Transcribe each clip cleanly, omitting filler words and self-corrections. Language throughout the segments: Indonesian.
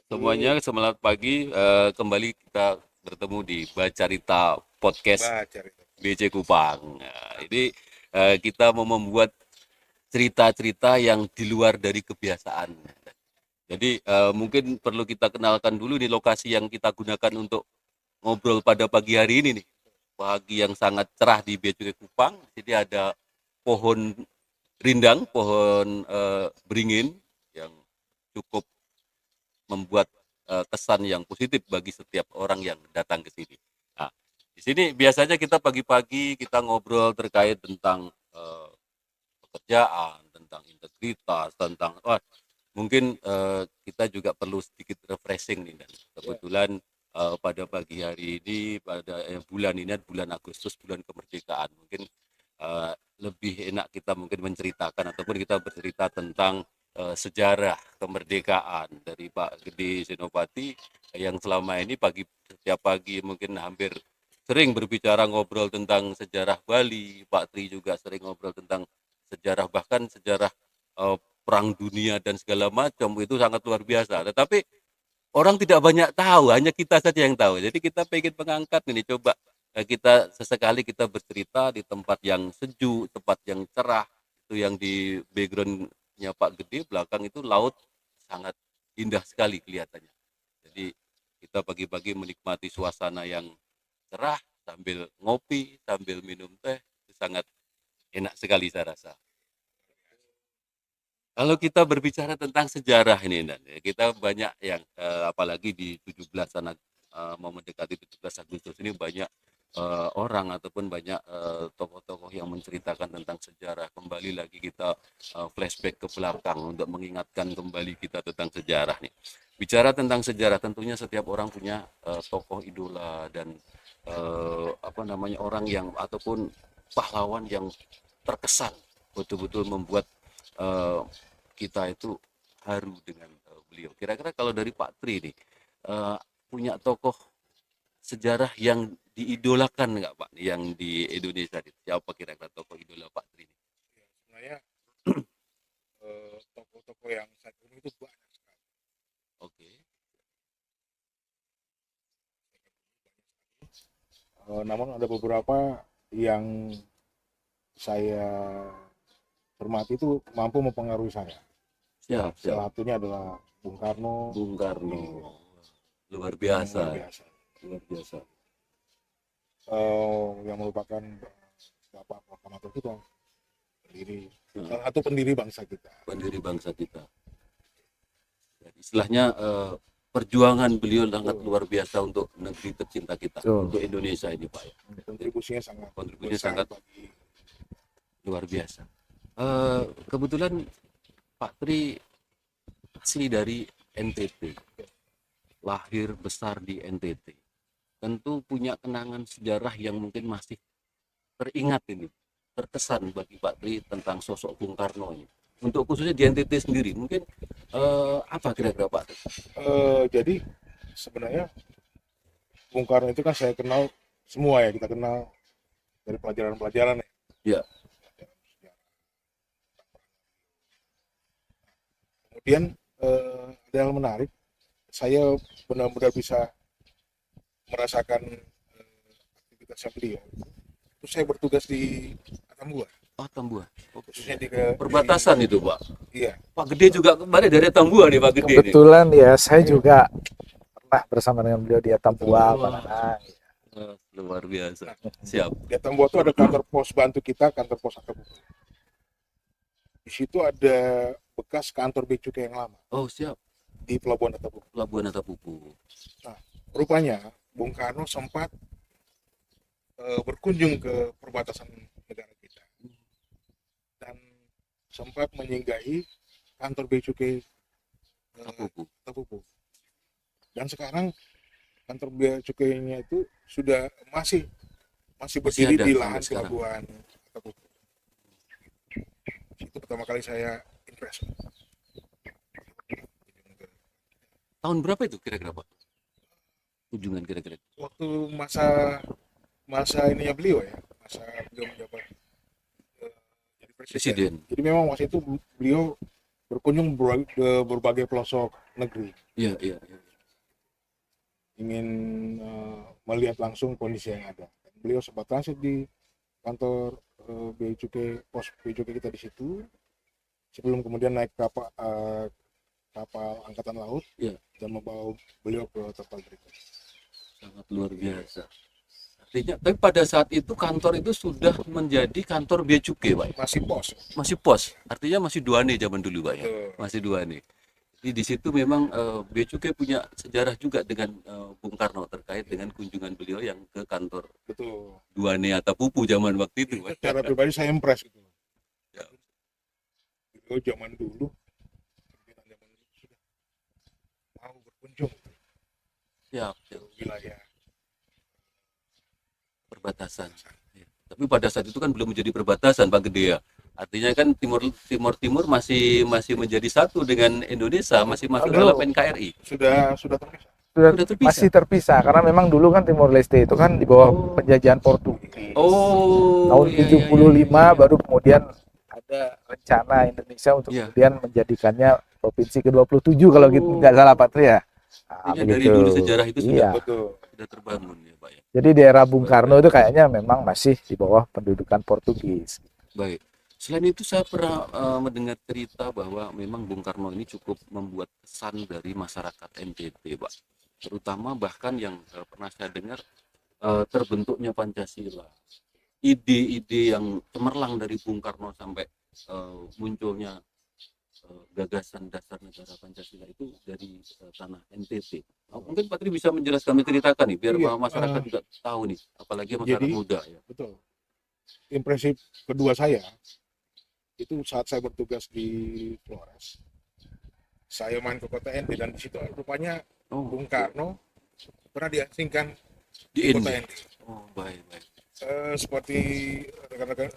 Semuanya selamat pagi. Kembali kita bertemu di Bacarita Podcast Baca itu. BC Kupang. Nah, ini kita mau membuat cerita-cerita yang di luar dari kebiasaan. Jadi mungkin perlu kita kenalkan dulu nih lokasi yang kita gunakan untuk ngobrol pada pagi hari ini nih. Pagi yang sangat cerah di BC Kupang. Jadi ada pohon rindang, pohon beringin yang cukup membuat kesan yang positif bagi setiap orang yang datang ke sini. Nah, di sini biasanya kita pagi-pagi kita ngobrol terkait tentang pekerjaan, tentang integritas, tentang mungkin kita juga perlu sedikit refreshing nih dan Ya, kebetulan pada pagi hari ini pada bulan ini bulan Agustus, bulan kemerdekaan, mungkin lebih enak kita mungkin menceritakan ataupun kita bercerita tentang sejarah kemerdekaan dari Pak Gede Senopati yang selama ini setiap pagi mungkin hampir sering berbicara ngobrol tentang sejarah Bali. Pak Tri juga sering ngobrol tentang sejarah, bahkan sejarah perang dunia dan segala macam, itu sangat luar biasa. Tetapi orang tidak banyak tahu, hanya kita saja yang tahu. Jadi kita pengen mengangkat ini, coba kita sesekali kita bercerita di tempat yang sejuk, tempat yang cerah, itu yang di backgroundnya Pak Gede belakang itu laut sangat indah sekali kelihatannya. Jadi kita pagi-pagi menikmati suasana yang cerah sambil ngopi, sambil minum teh, itu sangat enak sekali saya rasa. Kalau kita berbicara tentang sejarah ini, Dan, ya, kita banyak yang apalagi di 17 mau mendekati 17 Agustus ini banyak orang ataupun banyak tokoh-tokoh yang menceritakan tentang sejarah. Kembali lagi kita flashback ke belakang untuk mengingatkan kembali kita tentang sejarah nih. Bicara tentang sejarah, tentunya setiap orang punya tokoh idola dan apa namanya orang yang ataupun pahlawan yang terkesan betul-betul membuat eh, kita itu haru dengan beliau. Kira-kira kalau dari Pak Tri nih, eh, punya tokoh sejarah yang diidolakan nggak Pak? Yang di Indonesia nih, siapa kira-kira tokoh idola Pak Tri? ya, sebenarnya toko-toko yang saat ini itu banyak sekali. Oke, Namun ada beberapa yang saya hormati itu mampu mempengaruhi saya. siap, siap. Salah satunya adalah Bung Karno, Bung Karno, iya, luar yang biasa, luar biasa. luar biasa. Yang merupakan Bapak Proklamator kita, Nah, salah satu pendiri bangsa kita. pendiri bangsa kita. Jadi, istilahnya perjuangan beliau sangat Betul, luar biasa untuk negeri tercinta kita, betul. untuk Indonesia ini Pak ya. Kontribusinya sangat Kontribusinya besar sangat bagi luar biasa. Kebetulan Pak Tri asli dari NTT, lahir besar di NTT. Tentu punya kenangan sejarah yang mungkin masih teringat ini, terkesan bagi Pak Tri tentang sosok Bung Karno ini. Untuk khususnya di NTT sendiri, mungkin apa kira-kira Pak Tri? jadi sebenarnya Bung Karno itu kan saya kenal semua ya, kita kenal dari pelajaran-pelajaran ya. Ya, Kemudian ada yang menarik, saya benar-benar bisa merasakan aktivitasnya beliau. Terus saya bertugas di Atambua, oh Tambua. Oke. khususnya Perbatasan itu Pak. iya, Pak Gede juga kembali dari Tambua nih Pak Gede nih. Kebetulan ya saya juga pernah bersama dengan beliau di Tambua, Wah, Panganang. luar biasa. nah, Siap. di Atambua itu ada kantor pos bantu kita, kantor pos Atambua. Di situ ada bekas kantor bea cukai yang lama Oh siap. di Pelabuhan Atambua. Pelabuhan Atapupu. Nah, rupanya Bung Karno sempat berkunjung ke perbatasan negara kita dan sempat menyinggahi kantor bea cukai Atapupu. Tapupu. Dan sekarang kantor bea cukainya itu sudah masih Masih berdiri ada di sampai lahan sekarang. pelabuhan Tapupu. Itu pertama kali saya impress. Tahun berapa itu kira-kira Pak? Kunjungan kira-kira. Waktu masa masa ininya beliau ya, masa beliau menjabat jadi presiden. Presiden. Jadi memang waktu itu beliau berkunjung ke berbagai pelosok negeri, Iya, iya, iya. ingin melihat langsung kondisi yang ada. Beliau sempat transit di kantor Bea Cukai, pos Bea Cukai kita di situ, sebelum kemudian naik kapal angkatan laut Iya. dan membawa beliau ke tempat berikutnya. Sangat luar biasa. Artinya, tapi pada saat itu kantor itu sudah menjadi kantor bea cukai, Pak. Masih pos. Masih pos. Artinya masih 2NE zaman dulu, Pak ya. Betul. Masih 2NE. Jadi di situ memang bea cukai punya sejarah juga dengan Bung Karno terkait dengan kunjungan beliau yang ke kantor Betul. 2NE atau Pupu zaman waktu itu, Pak. Secara pribadi saya impress gitu. Ya. Beliau zaman dulu sudah mau berkunjung Ya, ke wilayah perbatasan. Ya. Tapi pada saat itu kan belum menjadi perbatasan, Pak Gede ya. Artinya kan Timur masih menjadi satu dengan Indonesia, masih masuk dalam NKRI. sudah terpisah. Sudah Sudah terpisah. masih terpisah karena memang dulu kan Timor Leste itu kan di bawah penjajahan Portugis. Oh, Tahun iya, 75 baru kemudian ada rencana Indonesia untuk Iya. kemudian menjadikannya provinsi ke-27 kalau gitu nggak salah Patria. Artinya dari dulu sejarah itu Iya. sudah terbangun ya, Pak ya. Jadi daerah Bung Karno itu kayaknya memang masih di bawah pendudukan Portugis. Baik. Selain itu saya pernah mendengar cerita bahwa memang Bung Karno ini cukup membuat kesan dari masyarakat NTT, Pak. Terutama bahkan yang pernah saya dengar terbentuknya Pancasila. Ide-ide yang cemerlang dari Bung Karno sampai munculnya gagasan dasar negara Pancasila itu dari tanah NTT. Mungkin Patri bisa menjelaskan, menceritakan nih, biar Iya, masyarakat juga tahu nih, apalagi masyarakat jadi, muda ya. Betul. Impresi kedua saya itu saat saya bertugas di Flores. Saya main ke kota NT dan di situ rupanya Bung Karno pernah diasingkan di kota NT. NT. Oh, baik. Seperti rekan-rekan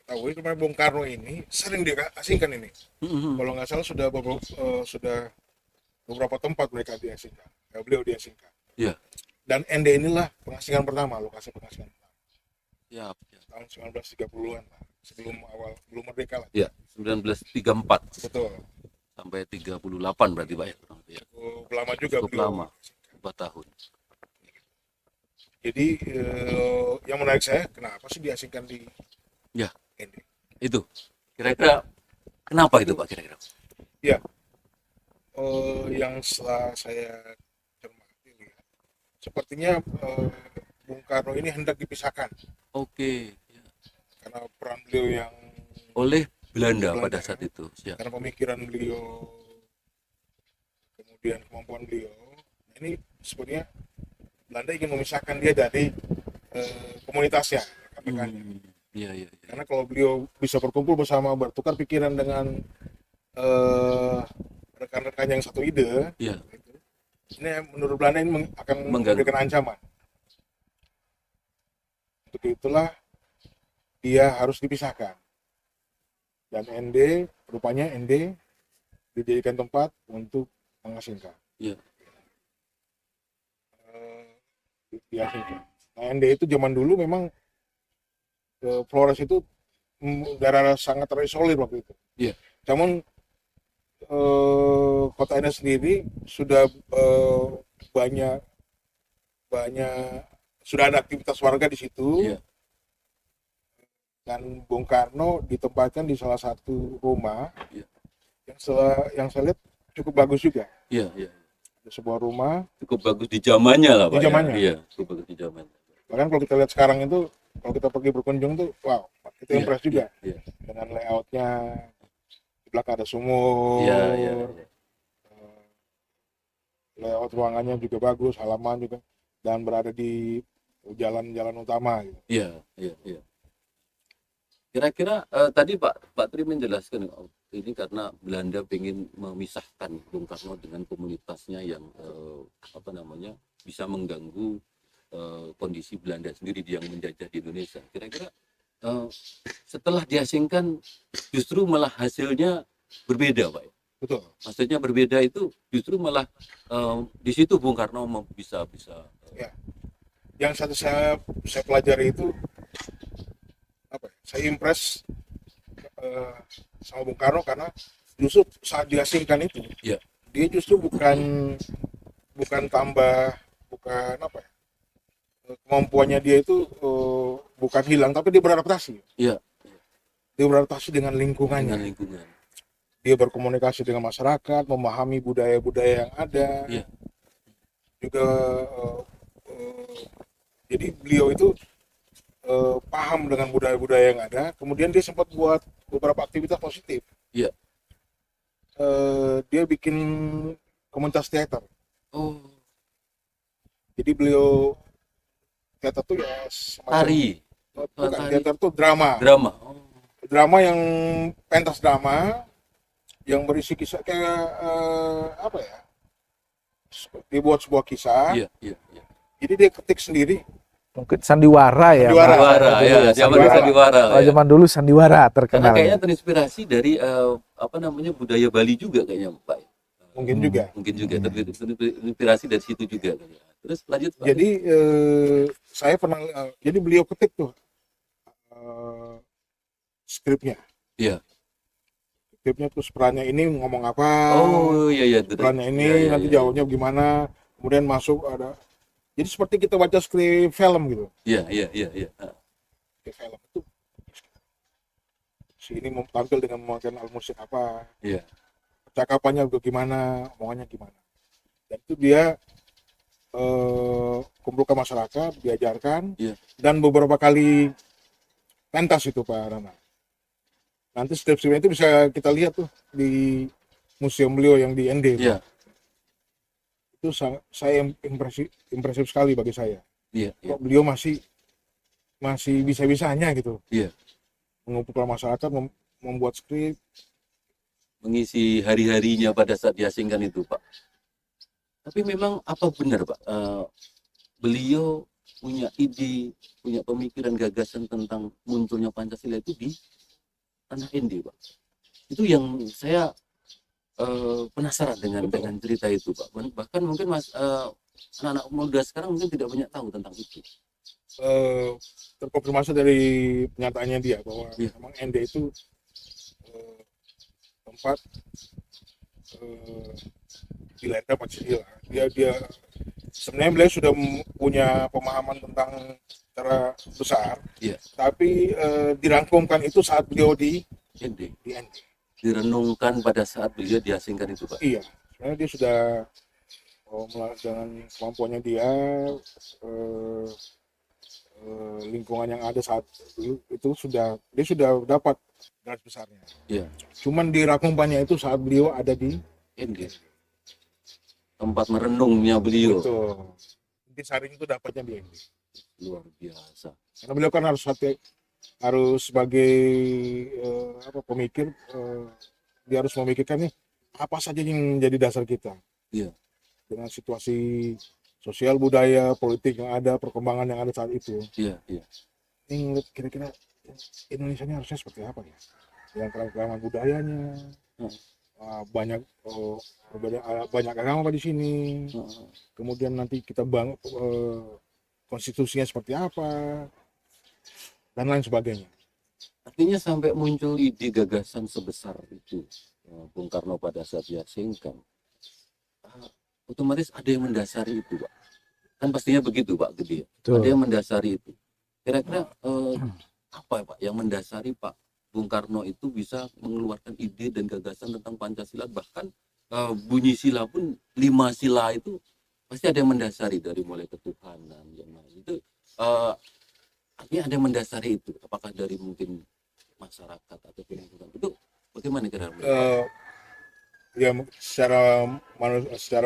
tahu, itu Bung Karno ini sering diasingkan ini. Kalau nggak salah sudah beberapa tempat mereka diasingkan. Beliau diasingkan. Iya. Dan ND inilah pengasingan pertama, lokasi pengasingan pertama. Siap. Tahun 1930-an lah, belum merdeka lah. Ya, 1934 Betul. sampai 38 berarti Pak ya. Cukup lama juga. Cukup lama. 4 tahun. Jadi yang menarik saya, kenapa sih diasingkan di ND? Itu. Kira-kira kenapa itu Pak kira-kira? Ya. Yang setelah saya cermati lihat, sepertinya Bung Karno ini hendak dipisahkan. Oke. Ya. Karena peran beliau yang Oleh Belanda pada saat itu. Ya. Karena pemikiran beliau, kemudian kemampuan beliau, ini sebenarnya Belanda ingin memisahkan dia dari komunitasnya, katakannya. Iya. Karena kalau beliau bisa berkumpul bersama, bertukar pikiran dengan rekan-rekan yang satu ide, Iya. ini menurut Belanda ini akan memberikan ancaman. Untuk itulah dia harus dipisahkan. Dan rupanya ND dijadikan tempat untuk mengasingkan. Iya. Diasingkan. Nah, ND itu zaman dulu memang Flores itu daerah sangat terisolir waktu itu. Iya. Namun kota ND sendiri sudah banyak sudah ada aktivitas warga di situ. Iya. Dan Bung Karno ditempatkan di salah satu rumah. Iya. Yang saya lihat cukup bagus juga. Iya. Sebuah rumah cukup bagus di zamannya lah Pak. Di zamannya. Iya, cukup bagus di zamannya. Bahkan kalau kita lihat sekarang itu, kalau kita pergi berkunjung tuh, wow, kita impress juga. Iya. Dengan layoutnya, di belakang ada sumur. Iya. Layout ruangannya juga bagus, halaman juga, dan berada di jalan-jalan utama. Gitu. Iya. Kira-kira tadi Pak Tri menjelaskan ini karena Belanda ingin memisahkan Bung Karno dengan komunitasnya yang bisa mengganggu kondisi Belanda sendiri yang menjajah di Indonesia. Kira-kira setelah diasingkan justru malah hasilnya berbeda Pak. Betul. Maksudnya berbeda itu justru malah di situ Bung Karno bisa. Ya. Yang satu saya pelajari itu saya impress sama Bung Karno karena justru saat diasingkan itu, ya. dia justru bukan tambah, bukan apa ya, kemampuannya dia itu bukan hilang, tapi dia beradaptasi. Iya, Dia beradaptasi dengan dengan lingkungannya. lingkungan. Dia berkomunikasi dengan masyarakat, memahami budaya-budaya yang ada. Iya, Juga jadi beliau itu paham dengan budaya-budaya yang ada. Kemudian dia sempat buat beberapa aktivitas positif. iya. Dia bikin komunitas teater. Oh, Jadi beliau teater tuh ya semacam, tari, bukan, tari, teater tuh drama. drama. Oh, Drama yang pentas drama yang berisi kisah kayak apa ya? Dibuat sebuah kisah. iya, iya, iya. Jadi dia ketik sendiri. Mungkin sandiwara ya. Sandiwara. Pak. Sandiwara, ya, zaman sandiwara. sandiwara. Kalau Ya. zaman dulu sandiwara Karena terkenal. kayaknya terinspirasi dari apa namanya budaya Bali juga kayaknya, Pak. Mungkin juga. Mungkin juga terinspirasi dari situ juga. Terus lanjut, Pak. Jadi saya pernah jadi beliau ketik tuh skripnya. Iya. Skripnya terus perannya ini ngomong apa, Oh, iya, iya. perannya ini Iya, iya, nanti iya. jawabnya gimana, kemudian masuk ada. Jadi seperti kita baca skrip film gitu. Iya, iya, iya, iya. Skrip film itu si ini mau tampil dengan memakai alat musik apa, Iya. percakapannya juga gimana, omongannya gimana. Dan itu dia kumpulkan masyarakat, diajarkan, Iya. dan beberapa kali pentas itu Pak Rana. Nanti skrip-skripnya itu bisa kita lihat tuh di museum beliau yang di ND. Iya. Itu saya impresif sekali bagi saya. Iya, iya. Kok beliau masih bisa-bisanya gitu. Iya. Mengumpulkan masyarakat, membuat skrip. Mengisi hari-harinya pada saat diasingkan itu, Pak. Tapi memang apa benar, Pak? Beliau punya ide, punya pemikiran gagasan tentang munculnya Pancasila itu di tanah ND, Pak. Itu yang saya penasaran dengan cerita itu, Pak. Bahkan mungkin anak-anak muda sekarang mungkin tidak banyak tahu tentang itu. Terkonfirmasi dari pernyataannya dia bahwa Iya. memang ND itu tempat dilahirkan Pancasila. Dia sebenarnya beliau sudah punya pemahaman tentang secara besar, Iya. tapi dirangkumkan itu saat beliau di ND ND. direnungkan pada saat beliau diasingkan itu, Pak. Iya, sebenarnya dia sudah dengan kemampuannya dia, lingkungan yang ada saat itu dia sudah dapat garis besarnya. Iya. Cuman dirangkumkannya itu saat beliau ada di ND. Tempat merenungnya beliau. Betul. Intisari itu dapatnya di ND. Luar biasa. Karena beliau kan harus sebagai pemikir, dia harus memikirkan nih apa saja yang menjadi dasar kita. Iya. Dengan situasi sosial, budaya, politik yang ada, perkembangan yang ada saat itu. Iya, iya. Ini kira-kira Indonesia ini harusnya seperti apa ya? Yang keragaman budayanya, banyak banyak agama di sini. Kemudian nanti kita bangun konstitusinya seperti apa dan lain sebagainya. Artinya sampai muncul ide gagasan sebesar itu, Bung Karno pada saat diasingkan, otomatis ada yang mendasari itu, Pak. Kan pastinya begitu, Pak Gede. Ada yang mendasari itu. Kira-kira apa ya, Pak, yang mendasari Pak Bung Karno itu bisa mengeluarkan ide dan gagasan tentang Pancasila, bahkan bunyi sila pun 5 sila itu pasti ada yang mendasari, dari mulai ketuhanan yang lain itu. Artinya ada yang mendasari itu. Apakah dari mungkin masyarakat atau lingkungan itu bagaimana kira-kira? Ya secara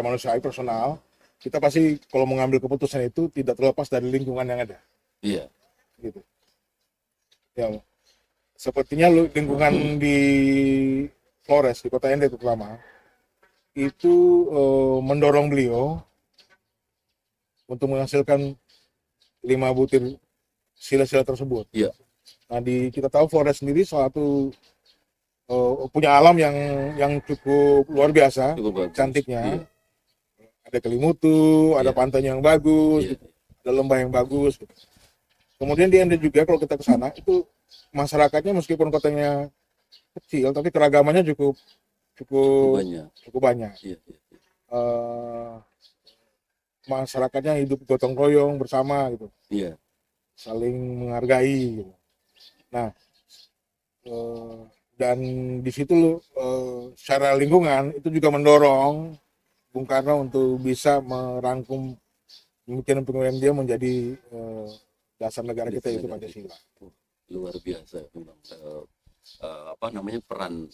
manusiawi personal, kita pasti kalau mengambil keputusan itu tidak terlepas dari lingkungan yang ada. Iya. Gitu. Ya, sepertinya lingkungan di Flores, di kota ND terutama, itu mendorong beliau untuk menghasilkan 5 butir sila-sila tersebut. Iya. Nah, kita tahu Flores sendiri suatu punya alam yang cukup luar biasa, Cukup bagus. cantiknya. Iya. Ada Kelimutu, ada Iya. pantainya yang bagus, Iya. gitu. Ada lembah yang bagus. Gitu. Kemudian di ND juga kalau kita ke sana itu masyarakatnya meskipun kotanya kecil tapi keragamannya cukup cukup banyak. cukup banyak. Iya, iya. Eh, Masyarakatnya hidup gotong royong bersama gitu, Iya, saling menghargai gitu. Nah, eh, dan di situ secara lingkungan itu juga mendorong Bung Karno untuk bisa merangkum pemikiran-pemikiran dia menjadi dasar negara kita, yaitu negara Pancasila. kita. Luar biasa memang apa namanya peran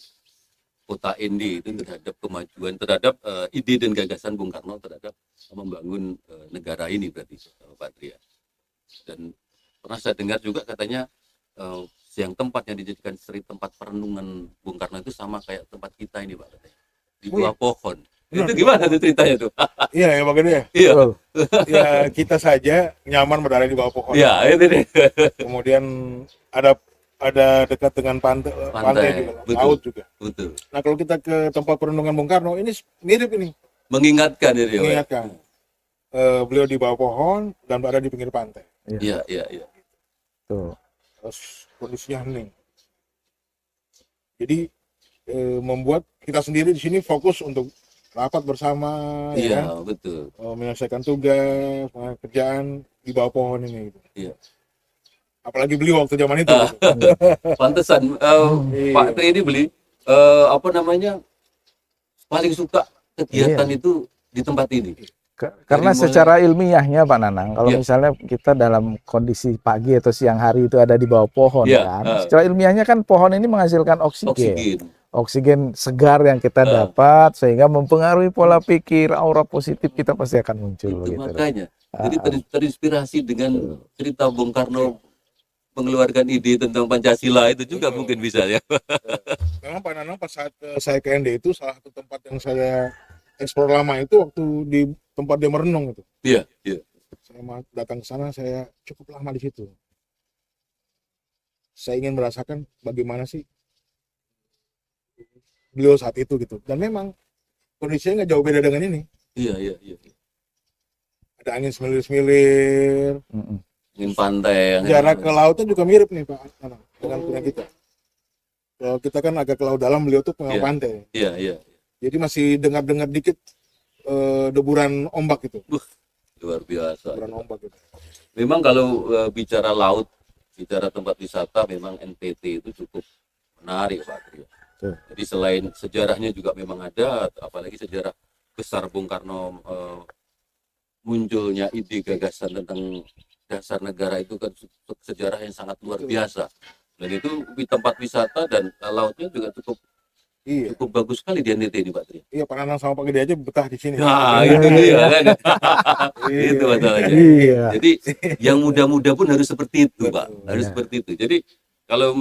Kota Endi itu terhadap kemajuan, terhadap ide dan gagasan Bung Karno terhadap membangun negara ini berarti Pak Tria. Dan pernah saya dengar juga katanya yang tempat yang dijadikan tempat perenungan Bung Karno itu sama kayak tempat kita ini Pak, katanya, di bawah pohon. Benar, Itu gimana tuh ceritanya tuh? Iya ya Bang Gede ya. Iya, Betul. Ya kita saja nyaman berada di bawah pohon. iya itu deh. Kemudian ada dekat dengan pantai juga, Betul. laut juga. Betul. Nah kalau kita ke tempat perenungan Bung Karno ini mirip ini, Mengingatkan ini, Pak. mengingatkan. Beliau di bawah pohon dan berada di pinggir pantai. Iya, iya, iya. Tuh. Terus kondisinya hening. Jadi membuat kita sendiri di sini fokus untuk rapat bersama, ya kan? Iya, betul. Menyelesaikan tugas, kerjaan di bawah pohon ini. Gitu. Iya. Apalagi beliau waktu zaman itu. Gitu. Pantesan Iya. Pak Tri ini beli apa namanya paling suka kegiatan Iya. itu di tempat ini. Karena Dari mulai- secara ilmiahnya Pak Nanang, kalau Iya. misalnya kita dalam kondisi pagi atau siang hari itu ada di bawah pohon Iya, kan, secara ilmiahnya kan pohon ini menghasilkan Oksigen. oksigen segar yang kita dapat sehingga mempengaruhi pola pikir, aura positif kita pasti akan muncul Itu gitu. makanya. Jadi terinspirasi dengan cerita Bung Karno mengeluarkan ide tentang Pancasila itu juga mungkin bisa ya. Memang Pak Nanang pas saat saya ke ND itu salah satu tempat yang saya eksplor lama itu waktu di tempat dia merenung itu. Iya, iya. Saya datang ke sana, saya cukup lama di situ. Saya ingin merasakan bagaimana sih beliau saat itu gitu. Dan memang kondisinya nggak jauh beda dengan ini. Iya, iya, iya. Ada angin semilir-semilir. Mm-mm. Ingin pantai yang Jarak ke lautnya juga mirip nih Pak Nanang, dengan punya kita. Kalau kita kan agak ke laut dalam, beliau tuh pengang Iya. pantai. Iya, iya. Jadi masih dengar-dengar dikit deburan ombak gitu. Luar biasa. Deburan ombak gitu. Memang kalau bicara laut, bicara tempat wisata, memang NTT itu cukup menarik Pak Tri. Betul. Jadi selain sejarahnya juga memang ada, apalagi sejarah besar Bung Karno munculnya ide gagasan tentang dasar negara itu kan sejarah yang sangat luar biasa. Dan itu di tempat wisata dan lautnya juga cukup Iya. bagus sekali di NTT ini Pak Tri. Iya, Pak Nanang sama Pak Gede aja betah di sini. Nah, itu dia kan. Itu masalahnya. Iya. Jadi yang muda-muda pun harus seperti itu, Pak. Betul. Harus Iya. seperti itu. Jadi kalau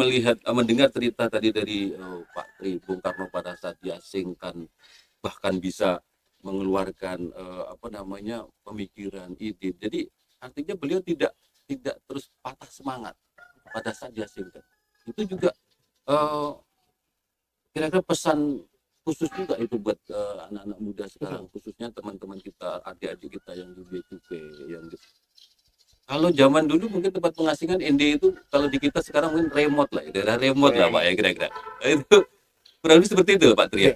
mendengar cerita tadi dari Pak Tri, Bung Karno pada saat diasingkan bahkan bisa mengeluarkan apa namanya pemikiran, ide. Jadi artinya beliau tidak terus patah semangat pada saat diasingkan. Itu juga kira-kira pesan khusus juga itu buat anak-anak muda sekarang, khususnya teman-teman kita, adik-adik kita yang di Bea Cukai, yang kalau zaman dulu mungkin tempat pengasingan ND itu kalau di kita sekarang mungkin remote lah, ya, daerah remote lah Pak ya kira-kira. Itu kurang lebih seperti itu Pak Tri. Iya.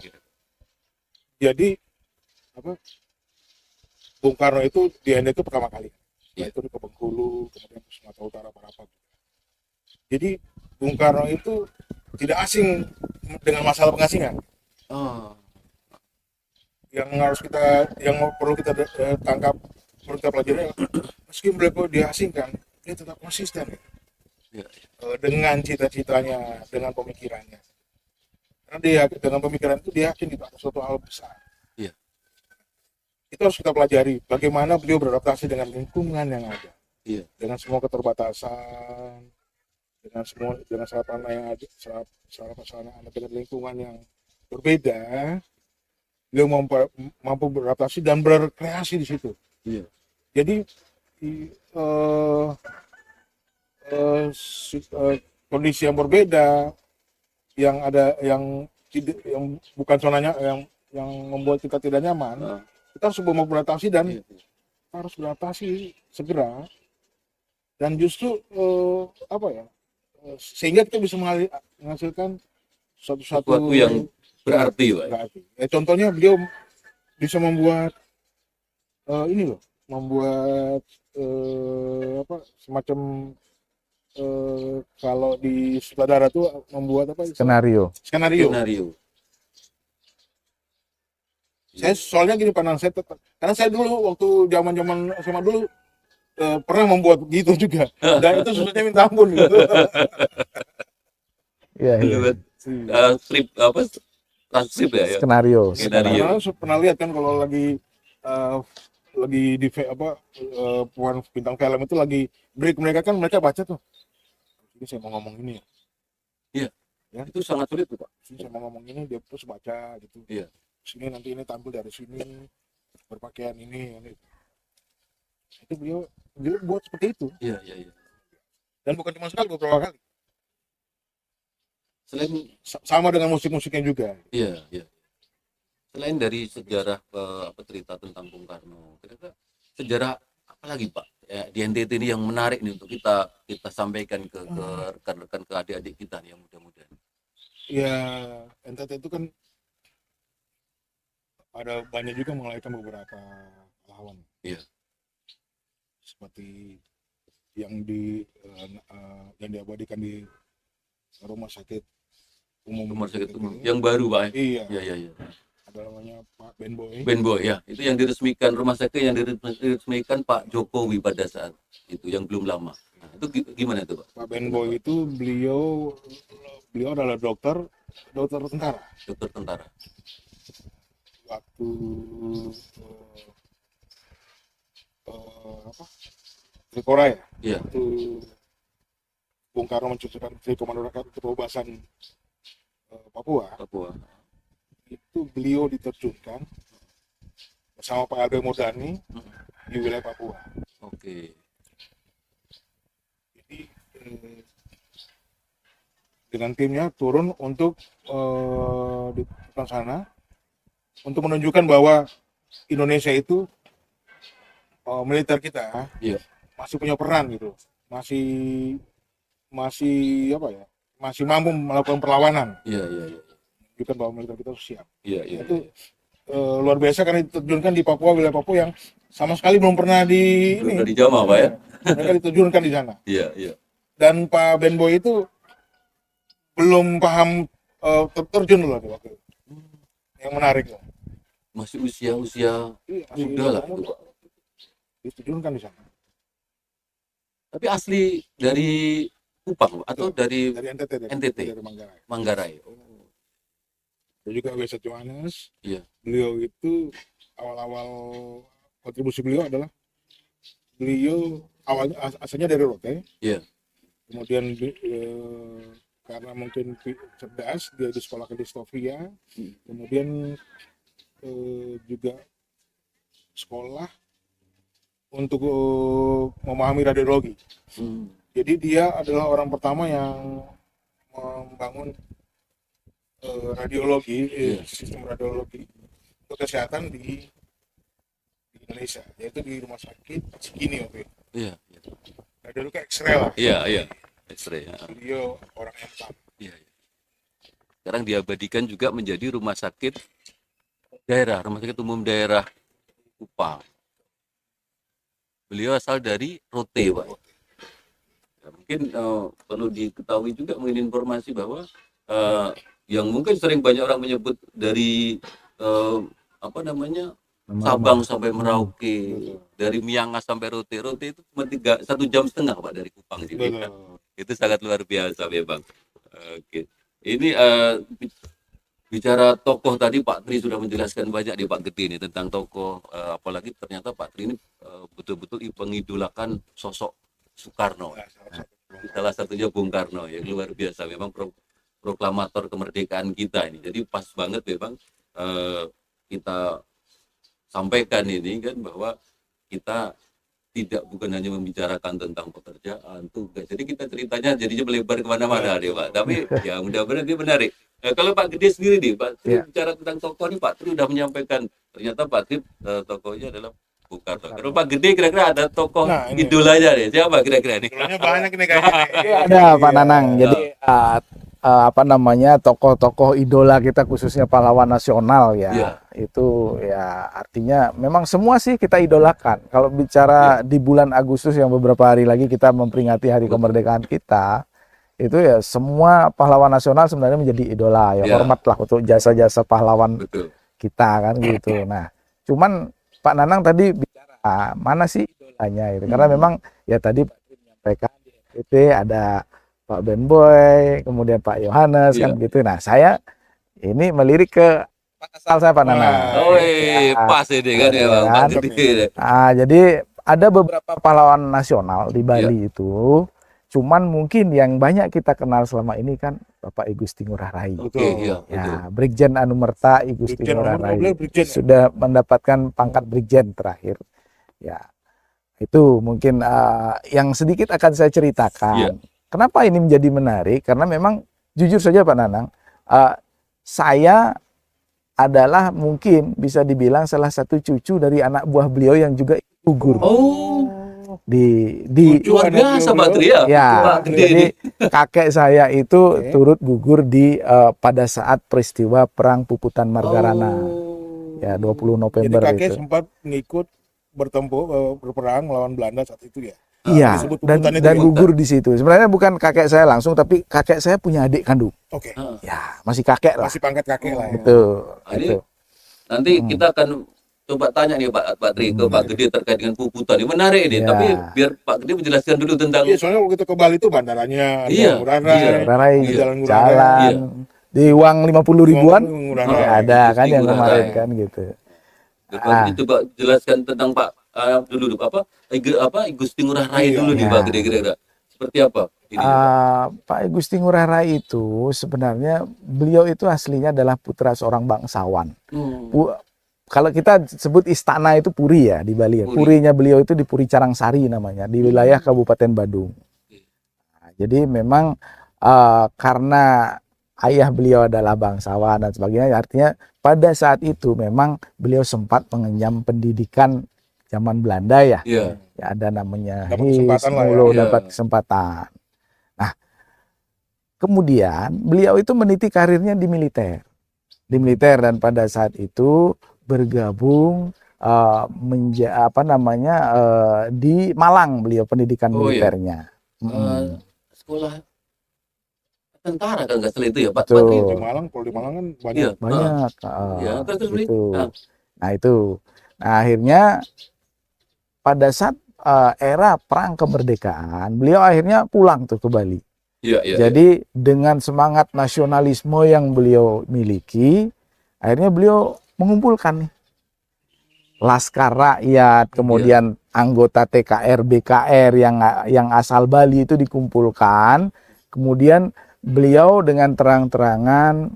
Jadi apa? Bung Karno itu di ND itu pertama kali. Iya. Itu di Bengkulu, kemudian ke Sumatera Utara, Parapat. Jadi Bung Karno itu tidak asing dengan masalah pengasingan. Oh, Yang perlu kita tangkap, perlu kita pelajari, meski beliau diasingkan, dia tetap konsisten iya. dengan cita-citanya, dengan pemikirannya. Karena dia dengan pemikiran itu dia yakin itu ada suatu hal besar. Iya. Itu harus kita pelajari. Bagaimana beliau beradaptasi dengan lingkungan yang ada, Iya. dengan semua keterbatasan, dengan sarana yang ada, sarana dengan lingkungan yang berbeda. Beliau mampu beradaptasi dan berkreasi di situ. Iya. Jadi kondisi yang berbeda, yang bukan zonanya yang membuat kita tidak nyaman, kita harus mampu beradaptasi dan Iya. kita harus beradaptasi segera. Dan justru sehingga kita bisa menghasilkan suatu Sesuatu yang berarti Pak. berarti. Contohnya beliau bisa membuat ini loh, membuat apa semacam kalau di sutradara tuh membuat apa Skenario. skenario. Skenario. Saya soalnya gini pandang saya karena saya dulu waktu zaman SMA dulu pernah membuat gitu juga dan itu susahnya minta ampun gitu. Iya, iya. Membuat skrip apa transkrip ya. Skenario. Skenario. Karena saya pernah lihat kan kalau lagi di puan bintang film itu lagi break mereka kan mereka baca tuh. Ini saya mau ngomong ini ya. Iya. Ya. Itu sangat sulit tuh Pak. Ini saya mau ngomong ini dia terus baca gitu. Iya. Sini nanti ini tampil dari sini berpakaian ini. Itu beliau buat seperti itu Iya, iya, iya. dan bukan cuma sekali beberapa kali. Selain Sama dengan musik-musiknya juga. iya, iya. Selain dari sejarah apa cerita tentang Bung Karno, kira-kira sejarah apa lagi Pak ya, di NTT ini yang menarik nih untuk kita sampaikan ke rekan-rekan, ke adik-adik kita nih yang muda-muda. Ya NTT itu kan ada banyak juga melahirkan beberapa pahlawan. Iya. Seperti yang diabadikan di rumah sakit umum. Rumah sakit umum yang baru Pak. Iya. Iya, iya, iya. Ada namanya Pak Benboy. Benboy ya, itu yang diresmikan rumah sakit yang diresmikan Pak Jokowi pada saat itu yang belum lama. Nah, itu gimana itu Pak? Pak Benboy itu beliau adalah dokter tentara. Dokter tentara. Waktu Trikora ya. Iya. Waktu Bung Karno mencetuskan Tri Komando Rakyat Kebebasan Papua. Itu beliau diterjunkan bersama Pak Albert Murdani di wilayah Papua. Oke. Jadi dengan timnya turun untuk di sana untuk menunjukkan bahwa Indonesia itu militer kita Iya. masih punya peran gitu, masih apa ya, masih mampu melakukan perlawanan. Iya, iya, iya. Menunjukkan bahwa militer kita siap. Iya, iya. Itu luar biasa karena diterjunkan di Papua, wilayah Papua yang sama sekali belum pernah Belum dijamah Pak ya. Mereka diterjunkan di sana. Iya, iya. Dan Pak Benboy itu belum paham terjun loh waktu itu. Yang menarik loh. Masih usia muda lah itu Pak. Diterjunkan di sana. Tapi asli dari Kupang Pak? Atau dari Dari NTT. Dari Manggarai. Manggarai. Dan juga Wesat Johannes. Iya. Beliau itu awal-awal kontribusi beliau adalah beliau awalnya asalnya dari Rote. Iya. Kemudian karena mungkin cerdas dia disekolahkan di Stovia. Kemudian juga sekolah untuk memahami radiologi. Jadi dia adalah orang pertama yang membangun radiologi, sistem radiologi untuk kesehatan di Indonesia, yaitu di rumah sakit Cikini waktu itu. Iya. Radiologi X-ray lah. Iya, iya. X-ray. Beliau orang yang top. Iya. Sekarang diabadikan juga menjadi rumah sakit daerah, rumah sakit umum daerah Kupang. Beliau asal dari Rote, Pak. Ya, mungkin perlu diketahui juga mungkin informasi bahwa yang mungkin sering banyak orang menyebut dari Sabang sampai Merauke, dari Miangas sampai Rote. Rote itu cuma 1,5 jam Pak dari Kupang sini. Itu sangat luar biasa memang. Oke. Ini bicara tokoh tadi Pak Tri sudah menjelaskan banyak di Pak Gede ini tentang tokoh, apalagi ternyata Pak Tri ini betul-betul mengidolakan sosok Soekarno. Salah satunya Bung Karno yang luar biasa memang proklamator kemerdekaan kita ini. Jadi pas banget memang kita sampaikan ini kan bahwa kita bukan hanya membicarakan tentang pekerjaan, tugas. Jadi kita ceritanya jadinya melebar kemana-mana deh Pak. Tapi ya mudah-mudahan dia menarik. Kalau Pak Gede sendiri nih, Pak Tri bicara tentang tokoh ini, Pak Tri sudah menyampaikan ternyata Pak Tri tokohnya adalah Bung Karno. Kalau Pak Gede kira-kira ada tokoh idolanya deh. Siapa kira-kira nih? Idolanya banyak nih kayaknya. Ada Pak Nanang. Jadi apa namanya, tokoh-tokoh idola kita khususnya pahlawan nasional ya. Iya. Itu ya artinya memang semua sih kita idolakan. Kalau bicara di bulan Agustus yang beberapa hari lagi kita memperingati hari kemerdekaan kita, itu ya semua pahlawan nasional sebenarnya menjadi idola ya. Iya. Hormatlah untuk jasa-jasa pahlawan Betul. kita kan gitu. Nah, cuman Pak Nanang tadi bicara mana sih idolanya itu? Karena memang ya tadi Pak Tri menyampaikan di NTT ada Pak Ben Boy, kemudian Pak Yohanes kan Iya. gitu. Nah, saya ini melirik ke asal saya Pak Nanang. Oh, Ya, pas ini kan ya Bang. kan? Pas ini. Jadi ada beberapa pahlawan nasional di Bali itu, cuman mungkin yang banyak kita kenal selama ini kan Bapak I Gusti Ngurah Rai. Oke, iya, betul. Ya, Brigjen Anumerta I Gusti Brigjen Ngurah Rai beliau Brigjen ya? sudah mendapatkan pangkat Brigjen terakhir. Ya, itu mungkin yang sedikit akan saya ceritakan. Iya. Kenapa ini menjadi menarik? Karena memang jujur saja Pak Nanang, saya adalah mungkin bisa dibilang salah satu cucu dari anak buah beliau yang juga gugur Oh, di luar biasa Pak Tri ya. ya. Pak Gede Jadi ini. kakek saya itu Oke. turut gugur di pada saat peristiwa Perang Puputan Margarana. Oh. Ya, 20 Jadi November kakek itu. sempat ngikut bertempur berperang melawan Belanda saat itu ya. Iya, disebut dan Puputan itu dan ya? gugur di situ. Sebenarnya bukan kakek saya langsung, tapi kakek saya punya adik kandung. Oke. Ya, masih kakek lah. Masih pangkat kakek lah ya. Itu. Ini Itu. nanti kita akan coba tanya nih Pak Tri ke Pak Gede terkait dengan Puputan. Ini menarik ini, Ya. tapi biar Pak Gede menjelaskan dulu tentang Iya, soalnya waktu kita ke Bali itu bandaranya ada Iya, Ngurah iya. Rai, Ngurah Rai, ada Jalan Ngurah jalan. Rai. Iya. Di uang 50 ribuan Ngurah Oh, Rai. ada kan Gusti yang Ngurah kemarin Rai. kan gitu. Pak Gede coba jelaskan tentang Pak dulu apa I Gusti Ngurah Rai Iya. dulu nih Iya. Pak Gede kira-kira. Seperti apa ini Pak? Pak I Gusti Ngurah Rai itu sebenarnya beliau itu aslinya adalah putra seorang bangsawan. Hmm. Kalau kita sebut istana itu Puri ya di Bali ya. Puri. Purinya beliau itu di Puri Carangsari namanya, di wilayah Kabupaten Badung. Nah, jadi memang karena ayah beliau adalah bangsawan dan sebagainya, artinya pada saat itu memang beliau sempat mengenyam pendidikan zaman Belanda ya. Iya. Ya ada namanya Dapat kesempatan lah ya. Mulo, Iya. dapat kesempatan. Nah, kemudian beliau itu meniti karirnya di militer. Di militer dan pada saat itu bergabung di Malang beliau pendidikan Oh, iya. militernya. Sekolah tentara kan nggak salah itu ya Pak Betul. Tri? Di Malang, kalau di Malang kan banyak. Iya. Banyak. Ya, terus Bli. Itu. Nah, Nah itu. Nah akhirnya pada saat era perang kemerdekaan, beliau akhirnya pulang tuh ke Bali. iya, iya. Jadi dengan semangat nasionalisme yang beliau miliki, akhirnya beliau mengumpulkan nih Laskar Rakyat, kemudian anggota TKR, BKR yang asal Bali itu dikumpulkan, kemudian beliau dengan terang-terangan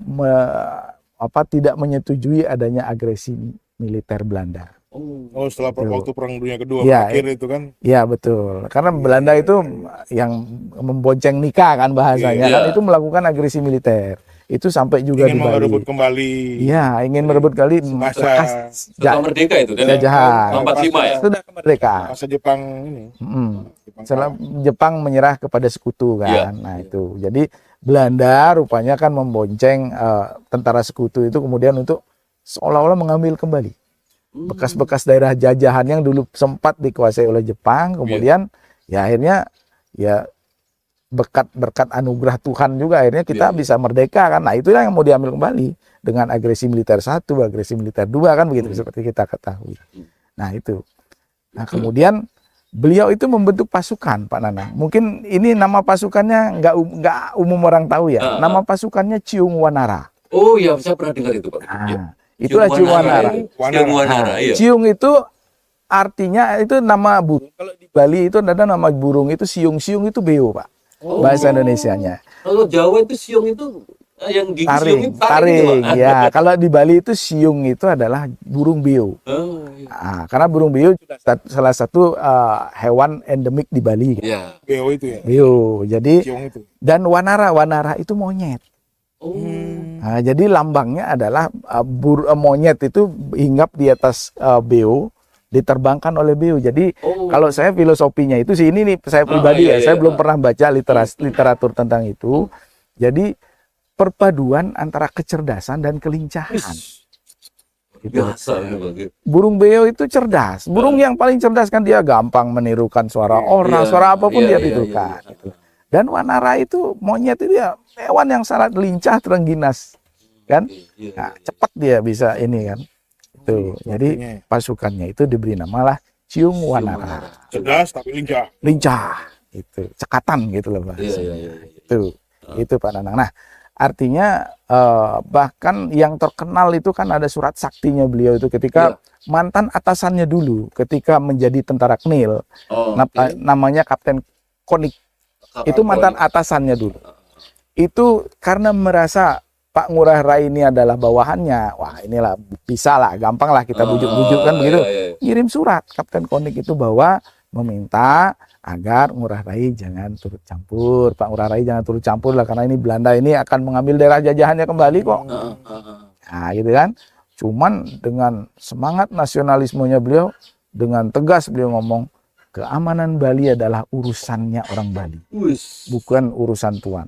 tidak menyetujui adanya agresi militer Belanda. Oh, setelah waktu Perang Dunia Kedua Iya, berakhir itu kan. Ya betul, karena Belanda itu yang membonceng nikah kan bahasanya Iya. kan, itu melakukan agresi militer. Itu sampai juga Ingin di Bali. merebut kembali Iya, ingin merebut kali masa Setelah merdeka itu kan? jajahan. 45 ya? Sudah kemerdekaan. masa Jepang ini. Jepang Setelah kalah. Jepang menyerah kepada sekutu Iya. kan. Nah itu. Jadi Belanda rupanya kan membonceng tentara sekutu itu kemudian untuk seolah-olah mengambil kembali bekas-bekas daerah jajahan yang dulu sempat dikuasai oleh Jepang, kemudian ya akhirnya ya berkat anugerah Tuhan juga akhirnya kita bisa merdeka kan. Nah itulah yang mau diambil kembali dengan agresi militer 1, agresi militer 2 kan begitu seperti kita ketahui. Nah itu. Nah kemudian beliau itu membentuk pasukan Pak Nanang. Mungkin ini nama pasukannya nggak umum orang tahu ya. Nama pasukannya Ciung Wanara. Oh iya, saya pernah dengar itu Pak. Nah, Iya. itulah Ciung Wanara. Ciung Wanara, iya. Ciung itu artinya itu nama burung. Kalau di Bali itu ada nama burung itu siung-siung itu beo Pak. Bahasa Indonesianya. Kalau Jawa itu siung itu yang gigi siung itu Taring, itu, Pak. ya. Kalau di Bali itu siung itu adalah burung beo. Oh, iya. Nah, karena burung beo juga salah satu hewan endemik di Bali. Iya. BO itu ya. Beo. Jadi Ciong itu. dan wanara itu monyet. Oh. Nah, jadi lambangnya adalah monyet itu hinggap di atas beo, diterbangkan oleh beo. Jadi kalau saya filosofinya itu sih ini nih saya pribadi iya, ya, saya iya. belum pernah baca literatur tentang itu. Jadi perpaduan antara kecerdasan dan kelincahan. Gitu. Biasa ya, Bang. Burung beo itu cerdas. Burung yang paling cerdas kan dia gampang menirukan suara orang, suara apapun dia tirukan. Gitu. Dan wanara itu monyet itu dia hewan yang sangat lincah, terengginas, kan? Nah, cepat dia bisa ini kan. Itu. Jadi pasukannya itu diberi nama lah Ciung Wanara. Cerdas tapi lincah. Lincah. Itu cekatan gitu loh bahasanya. Itu Pak Nanang. Nah, artinya bahkan yang terkenal itu kan ada surat saktinya beliau itu ketika mantan atasannya dulu ketika menjadi tentara Knil, namanya Kapten Konik. Itu mantan atasannya dulu. Itu karena merasa Pak Ngurah Rai ini adalah bawahannya, wah inilah bisa lah, gampang lah kita bujuk-bujuk kan begitu. Ngirim surat Kapten Konik itu bahwa meminta agar Ngurah Rai jangan turut campur. Pak Ngurah Rai jangan turut campur lah karena ini Belanda ini akan mengambil daerah jajahannya kembali kok. Nah gitu kan. Cuman dengan semangat nasionalismenya beliau, dengan tegas beliau ngomong, keamanan Bali adalah urusannya orang Bali, bukan urusan tuan.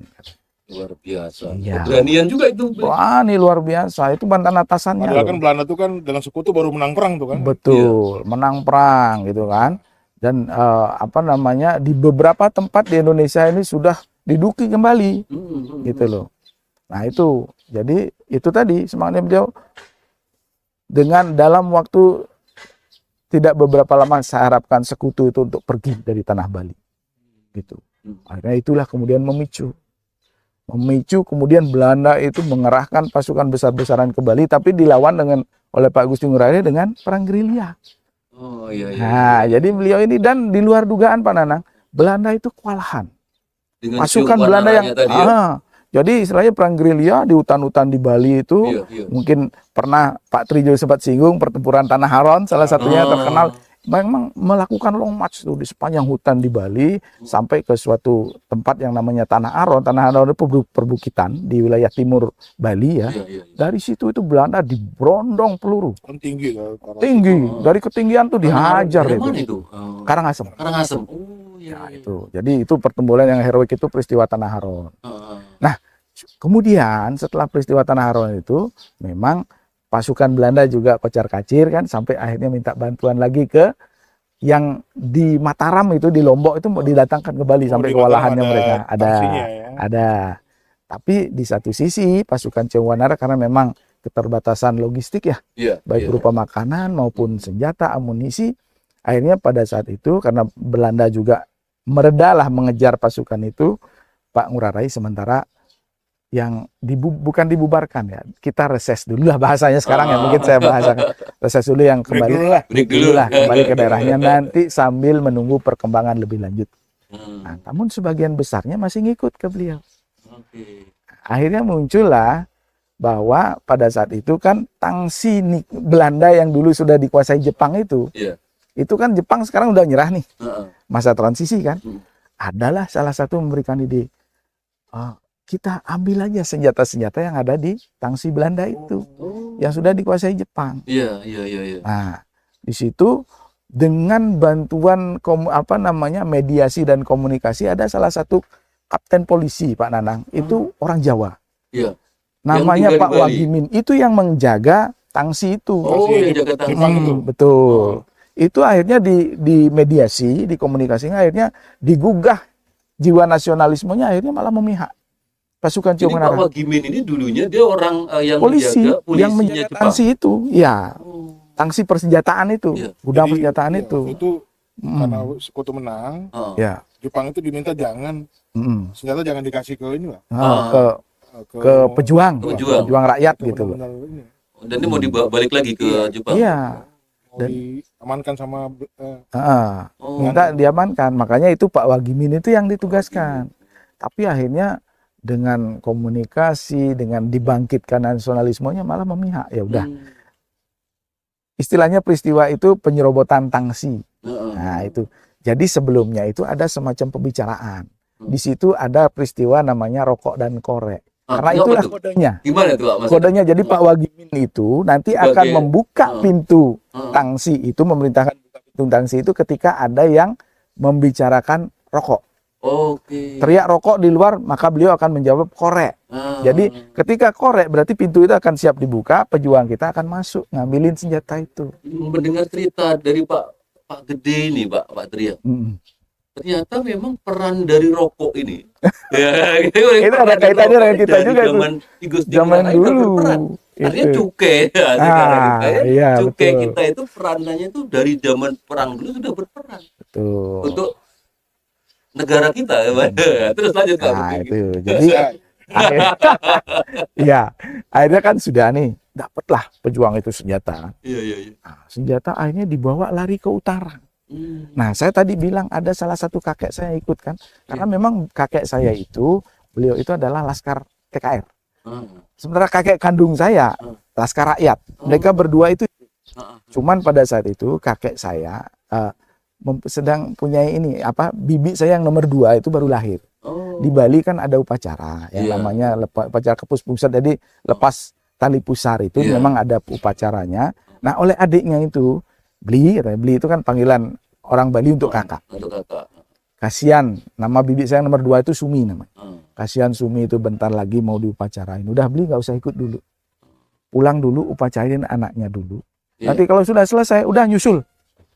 Luar biasa. Iya. Keberanian juga itu. Wah, ini luar biasa. Itu mantan atasannya. Padahal kan Belanda tuh kan dengan sekutu baru menang perang tuh kan. Betul, menang perang gitu kan. Dan di beberapa tempat di Indonesia ini sudah diduki kembali, gitu loh. Nah itu, jadi itu tadi semangatnya beliau. Dengan dalam waktu tidak beberapa lama saya harapkan sekutu itu untuk pergi dari tanah Bali, gitu. Akhirnya itulah kemudian memicu kemudian Belanda itu mengerahkan pasukan besar-besaran ke Bali, tapi dilawan oleh Pak Gusti Ngurah Rai dengan perang gerilya. Nah, jadi beliau ini dan di luar dugaan Pak Nanang, Belanda itu kewalahan. Dengan pasukan Belanda yang jadi istilahnya perang gerilya di hutan-hutan di Bali itu mungkin pernah Pak Trijo sempat singgung pertempuran Tanah Haron salah satunya terkenal memang melakukan long march tuh di sepanjang hutan di Bali sampai ke suatu tempat yang namanya Tanah Haron. Tanah Haron itu perbukitan di wilayah timur Bali ya. Dari situ itu Belanda diberondong peluru. Tinggi. Dari ketinggian tuh dihajar itu. Karangasem. Ya, itu. Jadi itu pertempuran yang heroik itu peristiwa Tanah Haron. Nah, kemudian setelah peristiwa Tanah Haron itu memang pasukan Belanda juga kocar-kacir kan sampai akhirnya minta bantuan lagi ke yang di Mataram itu di Lombok itu mau didatangkan ke Bali sampai kewalahannya mereka ada. Tapi di satu sisi pasukan Ciung Wanara karena memang keterbatasan logistik baik berupa makanan maupun senjata, amunisi, akhirnya pada saat itu karena Belanda juga meredalah mengejar pasukan itu, Pak Ngurah Rai sementara yang bukan dibubarkan ya, kita reses dulu lah bahasanya sekarang ya, mungkin saya bahasakan reses dulu yang kembali kembali ke daerahnya nanti sambil menunggu perkembangan lebih lanjut. Nah, namun sebagian besarnya masih ngikut ke beliau. Akhirnya muncullah bahwa pada saat itu kan Tangsi Belanda yang dulu sudah dikuasai Jepang itu kan Jepang sekarang udah nyerah nih, masa transisi kan, adalah salah satu memberikan ide. Kita ambil aja senjata-senjata yang ada di Tangsi Belanda itu yang sudah dikuasai Jepang. Nah, di situ dengan bantuan mediasi dan komunikasi ada salah satu kapten polisi Pak Nanang itu orang Jawa. Namanya Pak Wagimin itu yang menjaga Tangsi itu. Betul. Itu akhirnya di mediasi, di komunikasinya akhirnya digugah jiwa nasionalismenya akhirnya malah memihak pasukan Ciung Wanara. Pak Wagimin ini dulunya dia orang yang menjaga Tangsi itu, Tangsi persenjataan itu, gudang persenjataan itu. Itu karena sekutu menang, Jepang itu diminta senjata jangan dikasih ke ini lah. Ke pejuang rakyat gitu loh. Dan ini mau dibalik lagi ke Jepang. Dan diamankan sama minta diamankan. Makanya itu Pak Wagimin itu yang ditugaskan. Tapi akhirnya dengan komunikasi, dengan dibangkitkan nasionalismenya malah memihak. Ya udah. Istilahnya peristiwa itu penyerobotan Tangsi. Nah, itu. Jadi sebelumnya itu ada semacam pembicaraan. Di situ ada peristiwa namanya rokok dan korek. Karena itulah kodenya. Gimana itu, Pak? Kodenya jadi Pak Wagimin itu nanti akan membuka pintu Tangsi itu, memerintahkan buka pintu Tangsi itu ketika ada yang membicarakan rokok. Oke. Teriak rokok di luar, maka beliau akan menjawab korek. Ah. Jadi ketika korek berarti pintu itu akan siap dibuka, pejuang kita akan masuk ngambilin senjata itu. Mendengar cerita dari Pak Gede ini, Pak Tria, Mm. ternyata memang peran dari rokok ini ya, Itu ada kaitannya dengan kita dari juga tuh. zaman Igusti Zaman Ngurah Rai udah dulu. berperan. Artinya Itu. cukai ya, sekarang itu ya. Iya, Cukai betul. kita itu peranannya itu dari zaman perang dulu sudah berperan Betul. untuk negara kita ya, Pak. Terus lanjut Pak. Nah, itu. Jadi ya, akhirnya kan sudah nih, dapatlah pejuang itu senjata. Iya, iya, iya. Nah, senjata akhirnya dibawa lari ke utara. Hmm. Nah, saya tadi bilang ada salah satu kakek saya ikut kan, karena memang kakek saya itu, beliau itu adalah Laskar TKR. Ah, Sementara kakek kandung saya, Laskar Rakyat. Mereka berdua itu, ah, ah. cuman pada saat itu kakek saya sedang punya ini, bibi saya yang nomor 2 itu baru lahir. Oh. Di Bali kan ada upacara yang Iya. namanya upacara kepus pusat, jadi lepas tali pusar itu Iya. memang ada upacaranya. Nah, oleh adiknya itu, Bli itu kan panggilan orang Bali untuk kakak. Untuk kakak. Kasihan, nama bibi saya yang nomor 2 itu Sumi namanya. Ah. Kasihan Sumi itu bentar lagi mau diupacarain. Udah Bli nggak usah ikut dulu. Pulang dulu, upacarain anaknya dulu. Iya. Nanti kalau sudah selesai, udah nyusul.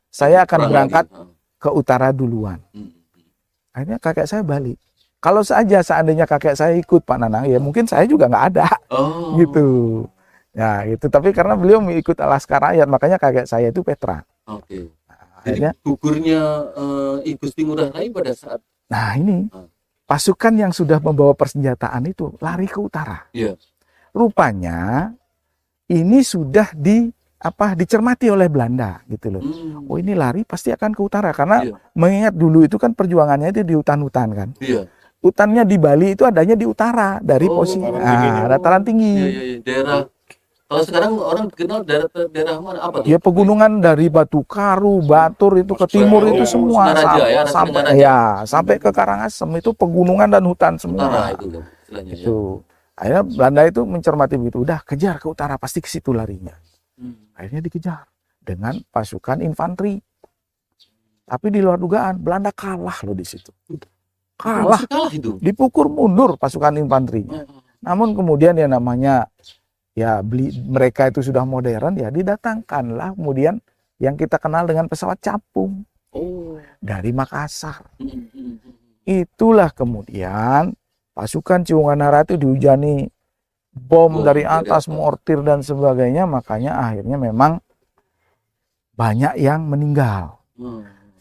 Saya akan Perang berangkat lagi. Ah. ke utara duluan. Hmm. Akhirnya kakek saya balik. Kalau seandainya kakek saya ikut Pak Nanang, ya mungkin saya juga nggak ada. Oh. Gitu. Ya gitu. Tapi karena beliau mengikut Laskar Rakyat, makanya kakek saya itu veteran. Oke. Jadi Akhirnya, gugurnya Igusti Ngurah Rai pada saat nah ini pasukan yang sudah membawa persenjataan itu lari ke utara. Iya. Rupanya ini sudah dicermati oleh Belanda gitu loh. Oh, ini lari pasti akan ke utara karena Iya. mengingat dulu itu kan perjuangannya itu di hutan-hutan kan. Iya. Hutannya di Bali itu adanya di utara dari posisi dataran tinggi. dataran tinggi. Iya, iya, iya. Daerah. Kalau sekarang orang kenal daerah mana apa tuh? Ya pegunungan dari Batu Karu, Batur itu ke timur itu semua Singaraja ya, arah sampai Singaraja. sampai ke Karangasem itu pegunungan dan hutan Utara semua. itu kan istilahnya ya. Itu. Akhirnya Belanda itu mencermati begitu, udah kejar ke utara pasti ke situ larinya. Akhirnya dikejar dengan pasukan infanteri. Tapi di luar dugaan Belanda kalah loh di situ. Kalah, Kalah itu. dipukul mundur pasukan infanterinya. Namun kemudian ya namanya mereka itu sudah modern, ya didatangkanlah kemudian yang kita kenal dengan pesawat capung Oh. dari Makassar. Itulah kemudian pasukan Ciunganara itu dihujani bom dari atas, mortir dan sebagainya, makanya akhirnya memang banyak yang meninggal.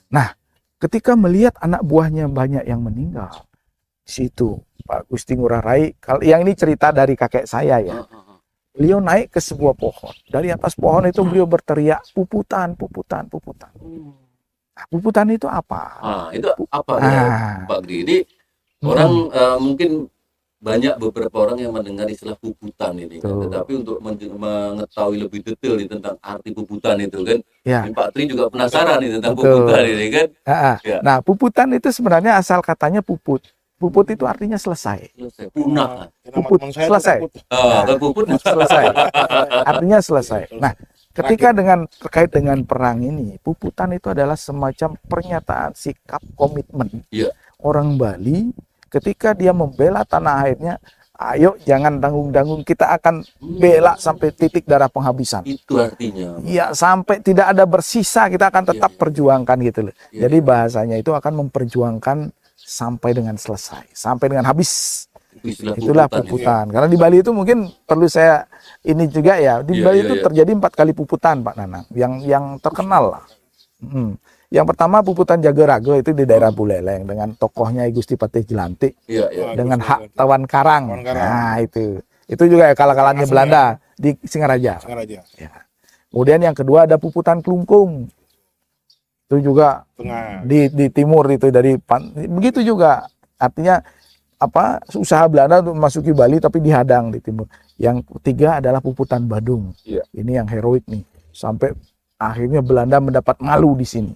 Nah, ketika melihat anak buahnya banyak yang meninggal, di situ Pak Gusti Ngurah Rai, yang ini cerita dari kakek saya ya. Beliau naik ke sebuah pohon. Dari atas pohon itu beliau berteriak, puputan, puputan, puputan. Nah, puputan itu apa? Itu apa ya, Pak Gede? Ini orang mungkin banyak beberapa orang yang mendengar istilah puputan ini, kan? Tetapi untuk mengetahui lebih detail nih tentang arti puputan itu kan, Ya. Pak Tri juga penasaran nih tentang Betul. puputan ini kan. Ya. Nah, puputan itu sebenarnya asal katanya puput. Puput itu artinya selesai. Selesai. Punah. Puput, selesai. Kan puput Selesai. Artinya selesai. Nah, ketika terkait dengan perang ini, puputan itu adalah semacam pernyataan sikap komitmen Iya. orang Bali ketika dia membela tanah airnya. Ayo jangan tanggung-tanggung, kita akan bela sampai titik darah penghabisan. Itu artinya. Iya, sampai tidak ada bersisa kita akan tetap perjuangkan gitu loh. Iya, Jadi bahasanya itu akan memperjuangkan sampai dengan selesai, sampai dengan habis. Itulah puputan. Karena di Bali itu mungkin perlu saya ini juga ya. Di Bali itu terjadi 4 kali puputan, Pak Nanang. Yang terkenal lah. Yang pertama puputan Jagaraga itu di daerah Buleleng dengan tokohnya Gusti Patih Jelantik dengan Hak Tawan Karang. Nah itu juga ya kalah-kalahnya Belanda di Singaraja. Ya. Kemudian yang kedua ada puputan Klungkung. Itu juga di timur itu begitu juga. Artinya usaha Belanda untuk memasuki Bali tapi dihadang di timur. Yang ketiga adalah puputan Badung. Ini yang heroik nih. Sampai akhirnya Belanda mendapat malu di sini.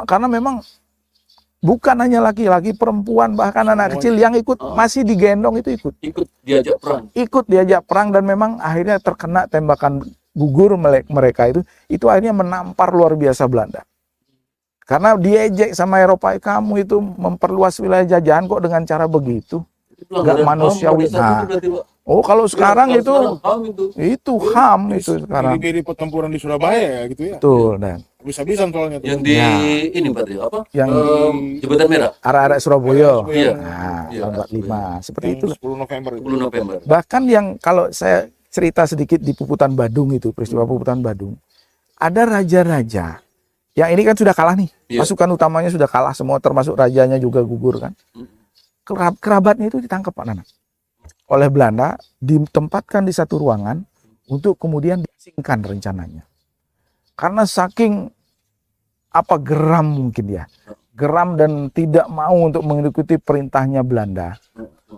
Karena memang bukan hanya laki-laki, perempuan bahkan anak kecil yang ikut masih digendong itu ikut diajak perang. Ikut diajak perang dan memang akhirnya terkena tembakan gugur mereka itu akhirnya menampar luar biasa Belanda. Karena diejek sama Eropa, kamu itu memperluas wilayah jajahan kok dengan cara begitu. Nggak manusiawi. Nah, oh kalau sekarang itu HAM itu sekarang. Mirip-mirip pertempuran di Surabaya ya gitu ya. Betul, dan Habis-habisan soalnya tuh. Yang di Ya. ini Pak Trio, apa? Yang Jembatan Merah. arah-arah Surabaya. Iya. Nah, Iya, tahun 45. Seperti Yang itu. 10 November itu. 10 November. Bahkan yang kalau saya cerita sedikit di Puputan Badung itu, peristiwa Puputan Badung. Ada raja-raja yang ini kan sudah kalah nih. Iya. Pasukan utamanya sudah kalah semua, termasuk rajanya juga gugur kan. Kerabatnya itu ditangkap Pak Nana oleh Belanda, ditempatkan di satu ruangan untuk kemudian diasingkan rencananya. Karena saking geram mungkin ya, geram dan tidak mau untuk mengikuti perintahnya Belanda,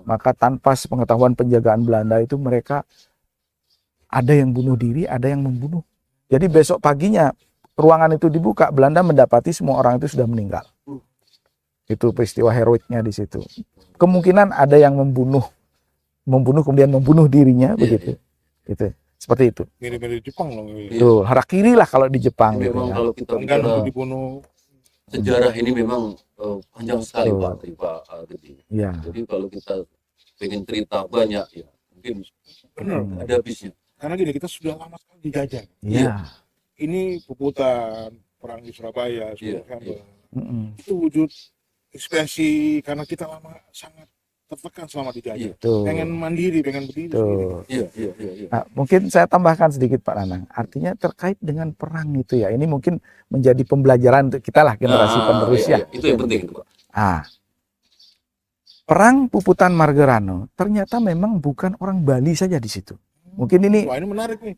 maka tanpa sepengetahuan penjagaan Belanda itu mereka ada yang bunuh diri, ada yang membunuh. Jadi besok paginya ruangan itu dibuka, Belanda mendapati semua orang itu sudah meninggal. Itu peristiwa heroiknya di situ. Kemungkinan ada yang membunuh kemudian membunuh dirinya, begitu. Gitu. Seperti itu. Mirip-mirip Jepang loh. Itu harakiri lah kalau di Jepang. Gitu, Memang ya. kalau kita Enggan bicara untuk dibunuh. sejarah ini memang panjang sekali Betul. Pak Gede. Iya. Jadi kalau kita pengen cerita banyak ya mungkin Benar. ada habisnya. Karena gini, kita sudah lama sekali dijajah. Iya. Ini Puputan, perang di Surabaya, 10 Iya, November. Mm-mm. Itu wujud ekspresi karena kita lama sangat tertekan selama dijajah. Betul. Pengen mandiri, pengen berdiri sendiri. Betul. Iya. Nah, mungkin saya tambahkan sedikit Pak Nanang. Artinya terkait dengan perang itu ya. Ini mungkin menjadi pembelajaran untuk kita lah generasi penerus ya. Itu yang penting itu Pak. Ah, perang Puputan Margerano ternyata memang bukan orang Bali saja di situ. Mungkin ini Wah, ini menarik nih.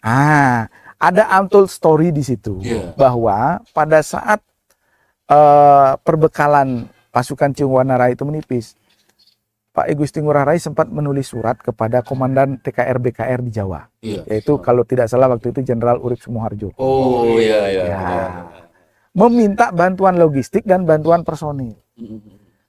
ada untold story di situ Iya. bahwa pada saat perbekalan pasukan Ciungwanarai itu menipis, Pak I Gusti Ngurah Rai sempat menulis surat kepada Komandan TKR BKR di Jawa, Iya. yaitu kalau tidak salah waktu itu Jenderal Urip Sumoharjo, Oh iya. Ya. meminta bantuan logistik dan bantuan personil.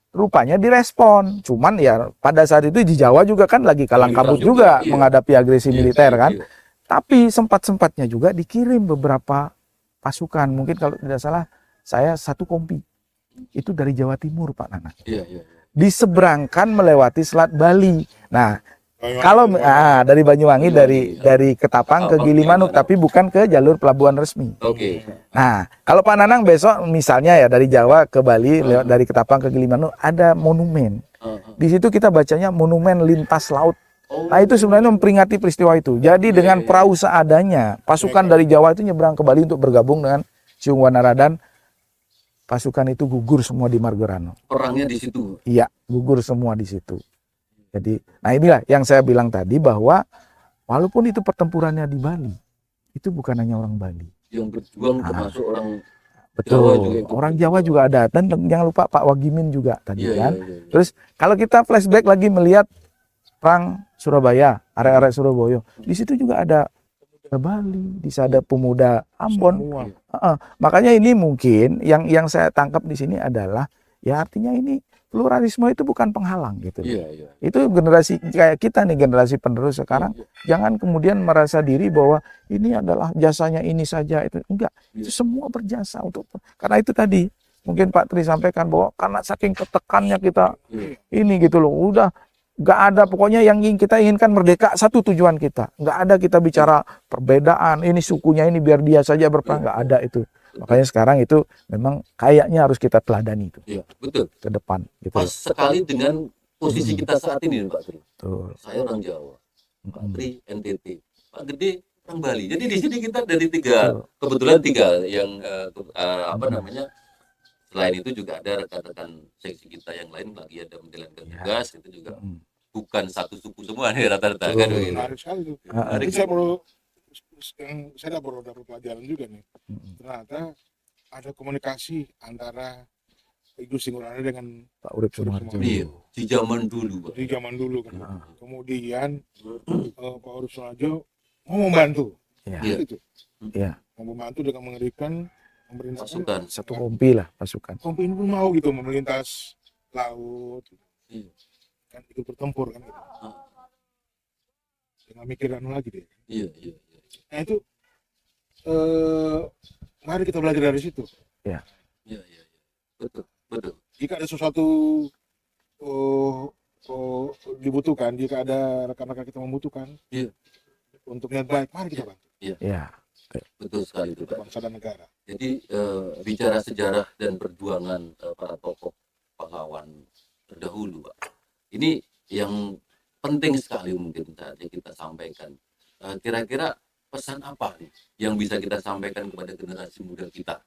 Rupanya direspon, cuman ya pada saat itu di Jawa juga kan lagi kalang kabut juga Iya. menghadapi agresi militer kan. Iya. Tapi sempat-sempatnya juga dikirim beberapa pasukan, mungkin kalau tidak salah saya 1 kompi itu dari Jawa Timur Pak Nana, Iya. diseberangkan melewati Selat Bali. Nah, kalau dari Banyuwangi, dari Ketapang ke Gilimanuk, tapi bukan ke jalur pelabuhan resmi. Oke. Nah, kalau Pak Nanang besok misalnya ya dari Jawa ke Bali, lewat dari Ketapang ke Gilimanuk, ada monumen. Di situ kita bacanya monumen lintas laut. Nah, itu sebenarnya memperingati peristiwa itu. Jadi dengan perahu seadanya, pasukan dari Jawa itu nyebrang ke Bali untuk bergabung dengan Ciungwanara, dan pasukan itu gugur semua di Margerano. Perangnya di situ. Iya, gugur semua di situ. Jadi, nah inilah yang saya bilang tadi bahwa walaupun itu pertempurannya di Bali, itu bukan hanya orang Bali. Yang berjuang termasuk orang Betul. Jawa juga ikut. Orang Jawa juga ada, dan jangan lupa Pak Wagimin juga tadi Iya, kan. iya. Terus kalau kita flashback lagi melihat perang Surabaya, area-area Surabaya, di situ juga ada pemuda Bali, di sana ada pemuda Ambon. Semua. Makanya ini mungkin yang saya tangkap di sini adalah ya artinya ini pluralisme itu bukan penghalang gitu. Iya. Itu generasi kayak kita nih, generasi penerus sekarang, jangan kemudian merasa diri bahwa ini adalah jasanya ini saja, itu enggak. Itu semua berjasa untuk, karena itu tadi mungkin Pak Tri sampaikan bahwa karena saking ketekannya kita ini gitu loh, udah nggak ada, pokoknya yang kita inginkan merdeka, satu tujuan kita, nggak ada kita bicara perbedaan ini sukunya ini biar dia saja berperang, nggak ada itu. Makanya sekarang itu memang kayaknya harus kita teladani itu Iya, betul. ke depan gitu. Pas sekali dengan posisi kita saat ini Pak Tri. Betul. Saya orang Jawa, Pak Tri NTT, Pak Gede orang Bali. Jadi di sini kita dari kebetulan tiga yang selain itu juga ada rekan-rekan seksi kita yang lain lagi ada menjalankan tugas, itu juga bukan satu suku semua nih rata-rata kan. Menarik sekali tuh. Ini saya baru dapat pelajaran juga nih. Ternyata ada komunikasi antara Gusti Ngurah Rai dengan Pak Urip Sumoharjo. Iya, di zaman dulu, Pak. di zaman dulu kan. Kemudian Pak Urip Sumoharjo mau membantu. Iya. Itu. Iya. Mau membantu dengan mengerikan pemerintah Pasukan. Satu kompi lah pasukan. kompi ini pun mau gitu melintas laut. Iya. Kan ikut bertempur kan gitu. Jangan mikir anu lagi deh. Iya. Nah itu mari kita belajar dari situ. Ya. Iya. betul, betul. Jika ada sesuatu oh, dibutuhkan, jika ada rekan-rekan kita membutuhkan Iya. untuk niat baik, mari kita bantu Ya. Betul sekali itu, Pak. bangsa dan negara. Jadi bicara sejarah dan perjuangan para tokoh pahlawan terdahulu, Pak. Ini yang penting sekali mungkin saatnya kita sampaikan. Kira-kira pesan apa nih yang bisa kita sampaikan kepada generasi muda kita?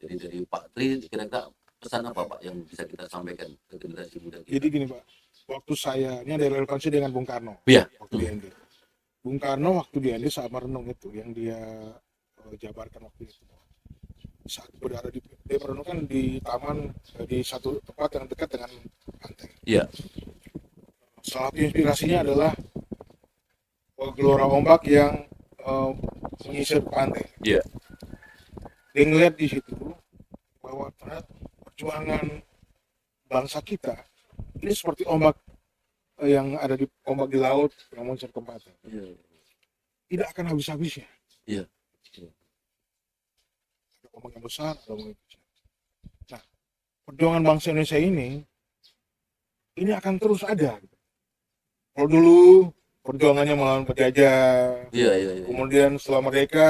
Jadi dari Pak Tri, kira-kira pesan apa Pak yang bisa kita sampaikan ke generasi muda kita? Jadi gini Pak, waktu saya, ini ada relevansi dengan Bung Karno, Iya. waktu di ND. Bung Karno waktu di ND saat merenung itu, yang dia jabarkan waktu itu. Saat berada dia merenung kan di taman, di satu tempat yang dekat dengan pantai. Iya. Salah satu inspirasinya adalah gelora ombak yang menyisir pantai. Iya. Dia ngeliat di situ bahwa ternyata perjuangan bangsa kita ini seperti ombak yang ada di ombak di laut yang menyisir ke pantai. Iya. Tidak akan habis-habisnya. Iya. Ada ombak yang besar, ada ombak yang kecil. Nah, perjuangan bangsa Indonesia ini akan terus ada. Kalau dulu perjuangannya melawan penjajah, Iya. kemudian setelah merdeka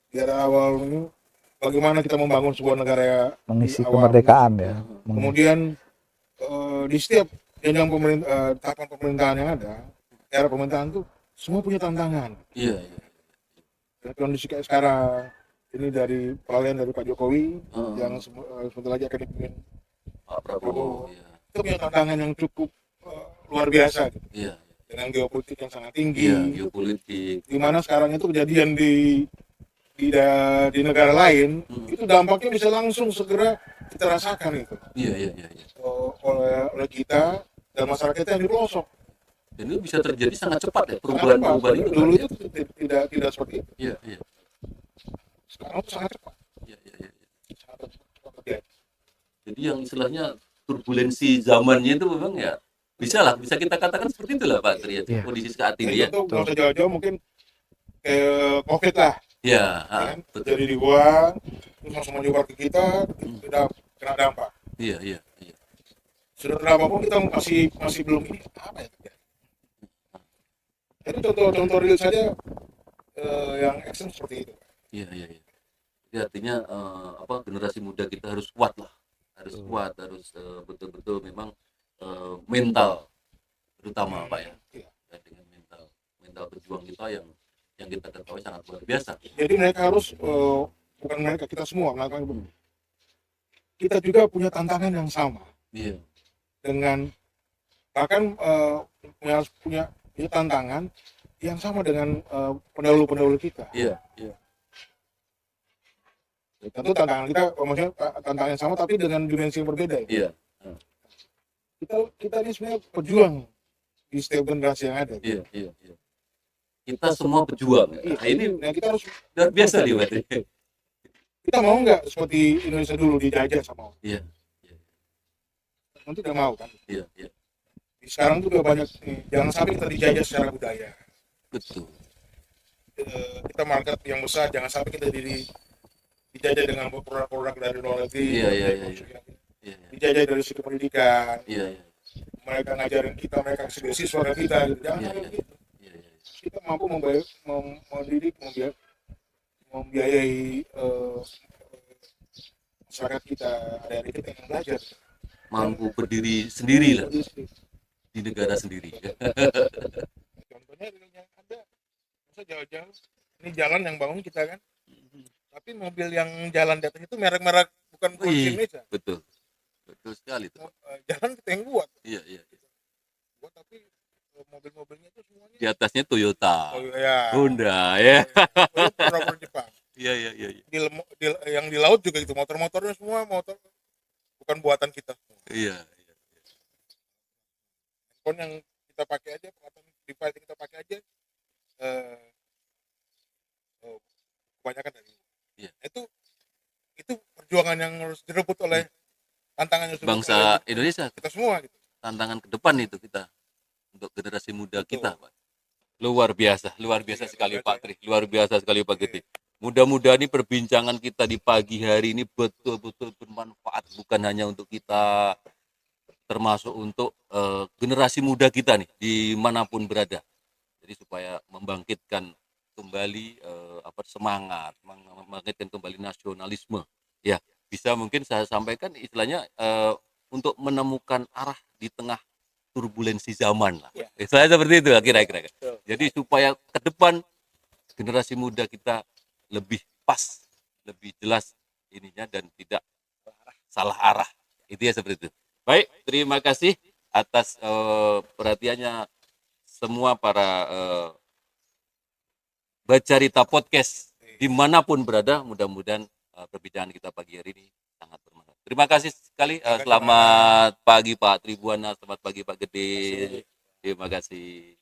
di era awal ini, bagaimana kita membangun sebuah negara Mengisi di awal. kemerdekaan ya. Kemudian di setiap jenjang tahapan pemerintahan yang ada, era pemerintahan itu semua punya tantangan. Iya. Dan kondisi kayak sekarang ini dari peralihan dari Pak Jokowi yang sebentar lagi akan dipimpin Pak Prabowo. Iya. itu punya tantangan yang cukup luar biasa gitu. Iya. Dengan geopolitik yang sangat tinggi, Iya, geopolitik. di mana sekarang itu kejadian di negara lain itu dampaknya bisa langsung segera kita rasakan itu Iya. oleh kita dan masyarakat yang di pelosok. Dan itu bisa terjadi sangat cepat ya Sangat perubahan-perubahan cepat. itu. Dulu Pak, itu tidak seperti itu. Iya. Sekarang itu sangat cepat. Iya. Sangat cepat terjadi. Jadi yang istilahnya turbulensi zamannya itu memang ya bisa kita katakan seperti itulah Pak Tri ya, Iya. kondisi saat ini ya. Itu nggak usah jauh-jauh, mungkin COVID lah. Ya, Kan? betul. Jadi dibuat, terus langsung menyebar ke kita, tidak kena dampak. Iya. Sudah terdampak pun kita masih belum ini apa ya terjadi. Jadi contoh real saja yang ekstrem seperti itu. Iya. Jadi artinya generasi muda kita harus kuat lah, harus betul-betul memang mental terutama Pak ya. Iya. Ya, dengan mental berjuang kita yang kita ketahui sangat luar biasa. Jadi mereka harus bukan mereka, kita semua melakukan itu. Kita juga punya tantangan yang sama Iya. dengan bahkan harus punya tantangan yang sama dengan pendahulu-pendahulu kita. Iya. Tentu tantangan kita, maksudnya tantangan yang sama tapi dengan dimensi yang berbeda. Ya. Iya. Kita ini sebenarnya pejuang di setiap generasi yang ada. Iya. Kita semua pejuang. Iya, Nah, ini nah, kita harus luar biasa nih Pak Tri. kita mau nggak seperti Indonesia dulu dijajah sama orang? Iya. Nanti tidak mau kan? Iya. Sekarang tuh udah banyak nih, jangan sampai kita dijajah secara budaya. Betul. Kita market yang besar, jangan sampai kita dijajah dengan produk-produk dari luar negeri. Iya. Dijajah dari segi pendidikan. Iya. Mereka ngajarin kita, mereka kasih beasiswa kita. Gitu. Jangan sampai begitu. Iya. Kita mampu mendidik, membiayai masyarakat kita, adik-adik kita yang belajar. Mampu berdiri sendiri lah di negara sendiri. Contohnya yang ada, masa jauh-jauh, ini jalan yang bangun kita kan, tapi mobil yang jalan di atas itu merek-merek bukan produksi Indonesia. Betul sekali tuh. Jalan kita yang buat. Iya. Buat tapi mobil-mobilnya itu semuanya. Di atasnya Toyota, Ya. Honda, ya. Produk Jepang. Iya. Yang di laut juga itu motor-motornya semua motor bukan buatan kita. Iya. Handphone yang kita pakai aja, device yang kita pakai aja, kebanyakan dari Iya. itu perjuangan yang harus direbut oleh tantangan yang Bangsa Indonesia, kita semua gitu. tantangan ke depan itu kita untuk generasi muda kita, Pak. Luar biasa Iya, sekali Pak Tri, luar biasa sekali Pak Giti. Mudah-mudahan ini perbincangan kita di pagi hari ini betul-betul bermanfaat, bukan hanya untuk kita, termasuk untuk generasi muda kita nih dimanapun berada. Jadi supaya membangkitkan kembali semangat, membangkitkan kembali nasionalisme. Ya, bisa mungkin saya sampaikan istilahnya untuk menemukan arah di tengah turbulensi zaman lah. Saya seperti itu kira-kira. Jadi supaya ke depan generasi muda kita lebih pas, lebih jelas ininya dan tidak salah arah. Itu ya seperti itu. Baik, terima kasih atas perhatiannya semua para Bacarita Podcast dimanapun berada. Mudah-mudahan perbincangan kita pagi hari ini sangat bermanfaat. Terima kasih sekali. Selamat pagi Pak Tribuana, selamat pagi Pak Gede. Terima kasih.